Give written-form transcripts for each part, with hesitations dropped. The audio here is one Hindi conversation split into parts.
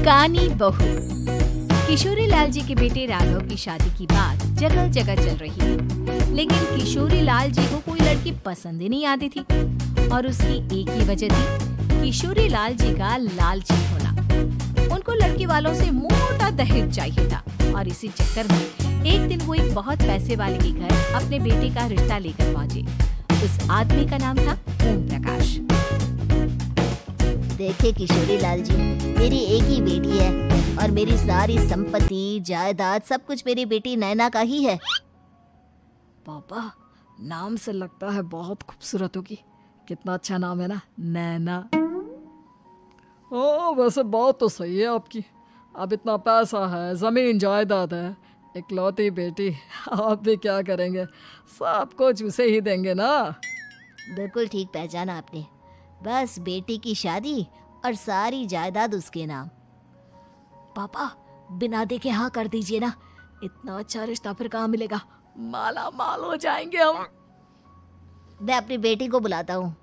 कानी बहू। किशोरी लाल जी के बेटे राघव की शादी की बात जगह जगह चल रही थी, लेकिन किशोरी लाल जी को कोई लड़की पसंद ही नहीं आती थी और उसकी एक ही वजह थी, किशोरी लाल जी का लालची होना। उनको लड़की वालों से मोटा दहेज चाहिए था और इसी चक्कर में एक दिन वो एक बहुत पैसे वाले के घर अपने बेटे का रिश्ता लेकर पहुंचे। उस आदमी का नाम था ओम प्रकाश। देखे किशोरी लाल जी, मेरी एक ही बेटी है और मेरी सारी संपत्ति जायदाद सब कुछ मेरी बेटी नैना का ही है। पापा, नाम से लगता है बहुत खूबसूरत होगी। कितना अच्छा नाम है ना, नैना। ओ, वैसे बात तो सही है आपकी। अब इतना पैसा है, जमीन जायदाद है, इकलौती बेटी, आप भी क्या करेंगे? सब कुछ उसे ही देंगे ना। बिल्कुल ठीक पहचाना आपने। बस बेटी की शादी और सारी जायदाद उसके नाम। पापा, बिना देखे हाँ कर दीजिए ना। इतना अच्छा रिश्ता फिर कहाँ मिलेगा? माला माल हो जाएंगे हम। मैं अपनी बेटी को बुलाता हूँ।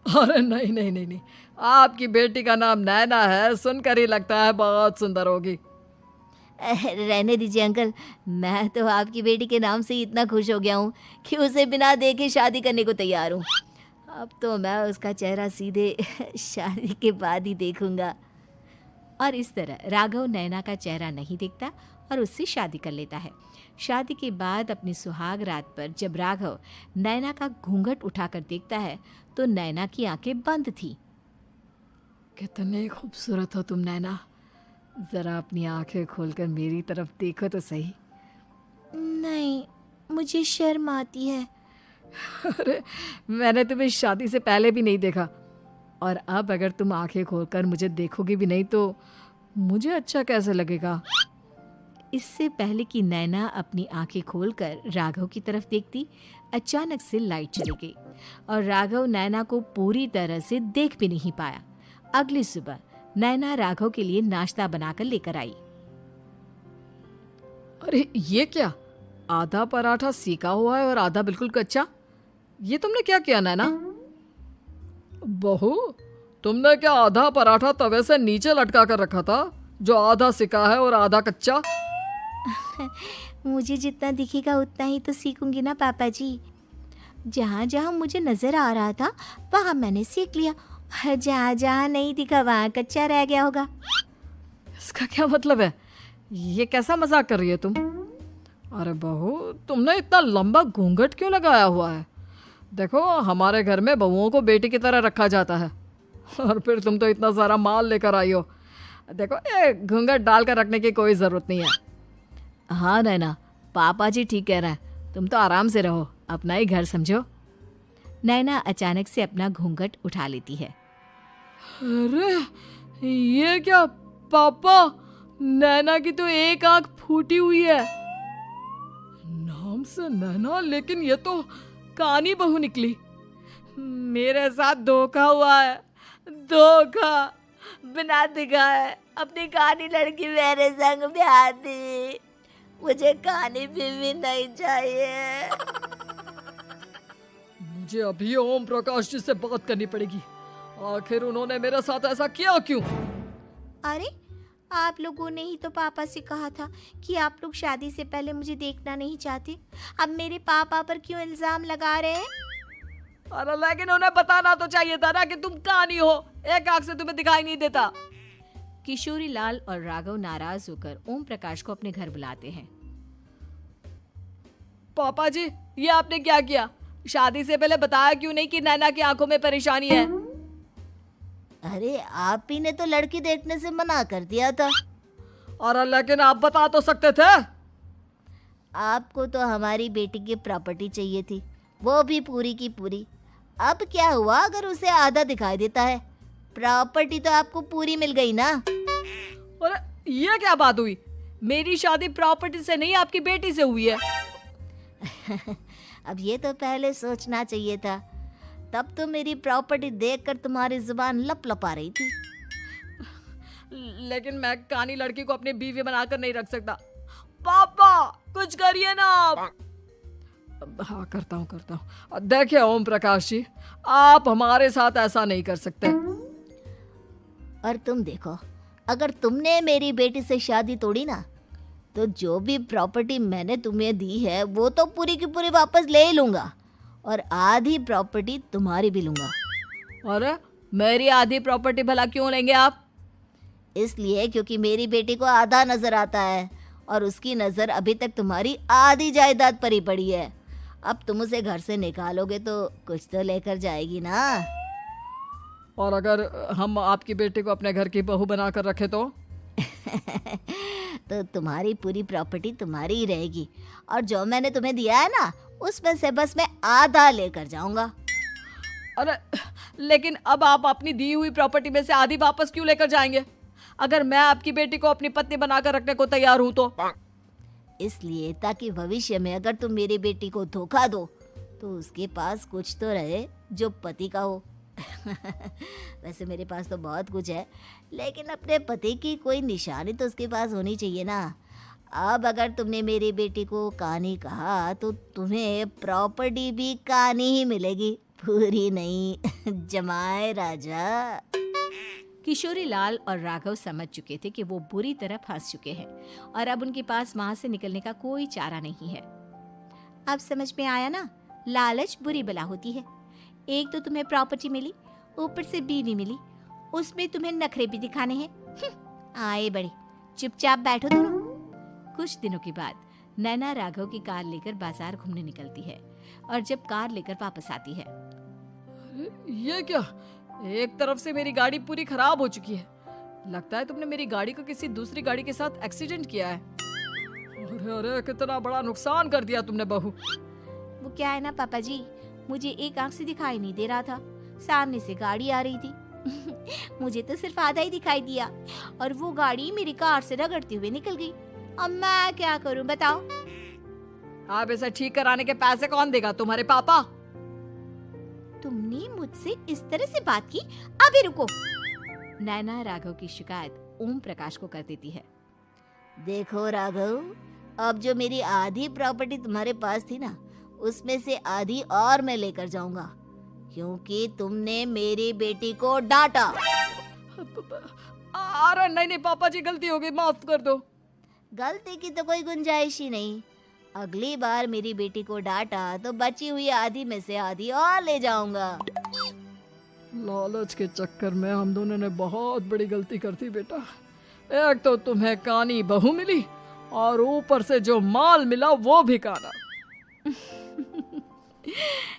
अरे नहीं नहीं नहीं नहीं, आपकी बेटी का नाम नैना है, सुनकर ही लगता है बहुत सुंदर होगी। रहने दीजिए अंकल, मैं तो आपकी बेटी के नाम से ही इतना खुश हो गया हूँ कि उसे बिना देखे शादी करने को तैयार हूँ। अब तो मैं उसका चेहरा सीधे शादी के बाद ही देखूंगा। और इस तरह राघव नैना का चेहरा नहीं देखता और उससे शादी कर लेता है। शादी के बाद अपनी सुहाग रात पर जब राघव नैना का घूंघट उठाकर देखता है तो नैना की आंखें बंद थी। कितनी खूबसूरत हो तुम नैना, जरा अपनी आंखें खोलकर मेरी तरफ देखो तो सही। नहीं, मुझे शर्म आती है। अरे, मैंने तुम्हें शादी से पहले भी नहीं देखा और अब अगर तुम आंखें खोलकर मुझे देखोगी भी नहीं तो मुझे अच्छा कैसे लगेगा? इससे पहले कि नैना अपनी आंखें खोलकर राघव की तरफ देखती, अचानक से लाइट चली गई और राघव नैना को पूरी तरह से देख भी नहीं पाया। अगली सुबह नैना राघव के लिए नाश्ता बनाकर लेकर आई। अरे ये क्या, आधा पराठा सीका हुआ है और आधा बिल्कुल कच्चा। ये तुमने क्या किया नैना? बहू, तुमने क्या आधा पराठा तवे से नीचे लटका कर रखा था जो आधा सिका है और आधा कच्चा? मुझे जितना दिखेगा उतना ही तो सीखूंगी ना पापा जी। जहाँ जहाँ मुझे नजर आ रहा था वहाँ मैंने सीख लिया, जहाँ जहाँ नहीं दिखा वहाँ कच्चा रह गया होगा। इसका क्या मतलब है? ये कैसा मजाक कर रही है तुम? अरे बहू, तुमने इतना लंबा घूंघट क्यों लगाया हुआ है? देखो, हमारे घर में बहुओं को बेटी की तरह रखा जाता है और फिर तुम तो इतना सारा माल लेकर आई हो। देखो, ये घूंघट डालकर रखने की कोई ज़रूरत नहीं है। हाँ नैना, पापा जी ठीक कह रहे हैं, तुम तो आराम से रहो, अपना ही घर समझो। नैना अचानक से अपना घूंघट उठा लेती है। अरे ये क्या पापा, नैना की तो एक आंख फूटी हुई है। नाम से नैना, लेकिन ये तो कानी बहू निकली। मेरे साथ धोखा हुआ है, धोखा। बिना दिखाए अपनी कानी लड़की मेरे संग ब्याह दी। मुझे कानी बीवी नहीं चाहिए। मुझे अभी ओम प्रकाश जी से बात करनी पड़ेगी। आखिर उन्होंने मेरे साथ ऐसा किया क्यों? अरे, आप लोगों ने ही तो पापा से कहा था कि आप लोग शादी से पहले मुझे देखना नहीं चाहते। अब मेरे पापा पर क्यों इल्जाम लगा रहे हैं? अरे लेकिन उन्हें बताना तो चाहिए था ना कि तुम कानी हो, एक आंख से तुम्हें दिखाई नहीं देता। किशोरी लाल और राघव नाराज होकर ओम प्रकाश को अपने घर बुलाते हैं। पापा जी, ये आपने क्या किया? शादी से पहले बताया क्यों नहीं कि नैना की आंखों में परेशानी है? अरे, आप ही ने तो लड़की देखने से मना कर दिया था। अरे लेकिन आप बता तो सकते थे। आपको तो हमारी बेटी की प्रॉपर्टी चाहिए थी, वो भी पूरी की पूरी। अब क्या हुआ अगर उसे आधा दिखाई देता है? प्रॉपर्टी तो आपको पूरी मिल गई ना। अरे ये क्या बात हुई? मेरी शादी प्रॉपर्टी से नहीं, आपकी बेटी से हुई है। अब ये तो पहले सोचना चाहिए था। तब तो मेरी प्रॉपर्टी देखकर तुम्हारी जुबान लप लप आ रही थी। लेकिन मैं कानी लड़की को अपनी बीवी बनाकर नहीं रख सकता। पापा, कुछ करिए ना आप। हाँ, करता हूँ। देखिए ओम प्रकाश जी, आप हमारे साथ ऐसा नहीं कर सकते। और तुम देखो, अगर तुमने मेरी बेटी से शादी तोड़ी ना, तो जो भी प्रॉपर्टी मैंने तुम्हें दी है वो तो पूरी की पूरी वापस ले ही लूँगा, और आधी प्रॉपर्टी तुम्हारी भी लूँगा। अरे मेरी आधी प्रॉपर्टी भला क्यों लेंगे आप? इसलिए क्योंकि मेरी बेटी को आधा नजर आता है और उसकी नज़र अभी तक तुम्हारी आधी जायदाद पर ही पड़ी है। अब तुम उसे घर से निकालोगे तो कुछ तो लेकर जाएगी ना। और अगर हम आपकी बेटी को अपने घर की बहू बना कर रखे तो? तो तुम्हारी पूरी प्रॉपर्टी तुम्हारी ही रहेगी, और जो मैंने तुम्हें दिया है ना, उसमें से बस मैं आधा लेकर जाऊंगा। अरे लेकिन अब आप अपनी दी हुई प्रॉपर्टी में से आधी वापस क्यों लेकर जाएंगे? अगर मैं आपकी बेटी को अपनी पत्नी बनाकर रखने को तैयार हूं तो? इसलिए ताकि भविष्य में अगर तुम मेरी बेटी को धोखा दो तो उसके पास कुछ तो रहे जो पति का हो। वैसे मेरे पास तो बहुत कुछ है, लेकिन अपने पति की कोई निशानी तो उसके पास होनी चाहिए ना। अब अगर तुमने मेरी बेटी को कानी कहा तो तुम्हें प्रॉपर्टी भी कानी ही मिलेगी, पूरी नहीं। जमाए राजा। किशोरी लाल और राघव समझ चुके थे कि वो बुरी तरह फंस चुके हैं और अब उनके पास वहां से निकलने का कोई चारा नहीं है। अब समझ में आया ना, लालच बुरी बला होती है। एक तो तुम्हें प्रॉपर्टी मिली, ऊपर से बीवी मिली, उसमें तुम्हें नखरे भी दिखाने हैं। आए बड़े, चुपचाप बैठो दोनों। कुछ दिनों के बाद नैना राघव की कार लेकर बाजार घूमने निकलती है और जब कार लेकर वापस आती है, ये क्या? एक तरफ से मेरी गाड़ी पूरी खराब हो चुकी है। लगता है तुमने मेरी गाड़ी को किसी दूसरी गाड़ी के साथ एक्सीडेंट किया है। अरे अरे कितना बड़ा नुकसान कर दिया तुमने बहू। वो क्या है ना पापा जी, मुझे एक आंख से दिखाई नहीं दे रहा था, सामने से गाड़ी आ रही थी। मुझे तो सिर्फ आधा ही दिखाई दिया और वो गाड़ी मेरी कार से रगड़ते हुए निकल गई। अब मैं क्या करूं बताओ? आप इसे ठीक कराने के पैसे कौन देगा? तुम्हारे पापा? तुमने मुझसे इस तरह से बात की? अभी रुको। नैना राघव की शिकायत ओम प्रकाश को कर देती है। देखो राघव, अब जो मेरी आधी प्रॉपर्टी तुम्हारे पास थी ना, उसमें से आधी और मैं लेकर जाऊंगा, क्योंकि तुमने मेरी बेटी को डांटा। अरे नहीं नहीं पापा जी, गलती हो गई, माफ कर दो। गलती की तो कोई गुंजाइश ही नहीं। अगली बार मेरी बेटी को डांटा तो बची हुई आधी में से आधी और ले जाऊंगा। लालच के चक्कर में हम दोनों ने बहुत बड़ी गलती कर दी बेटा। एक तो तुम्हें कानी बहू मिली और ऊपर से जो माल मिला वो भी काना।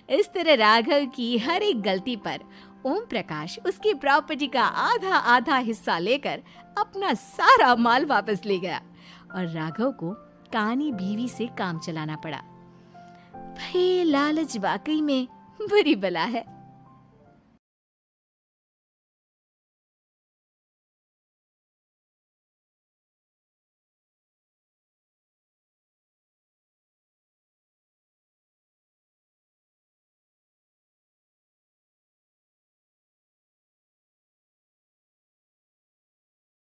इस तरह राघव की हर एक गलती पर ओम प्रकाश उसकी प्रॉपर्टी का आधा आधा हिस्सा लेकर अपना सारा माल वापस ले गया और राघव को कानी बीवी से काम चलाना पड़ा। भाई लालच वाकई में बुरी बला है।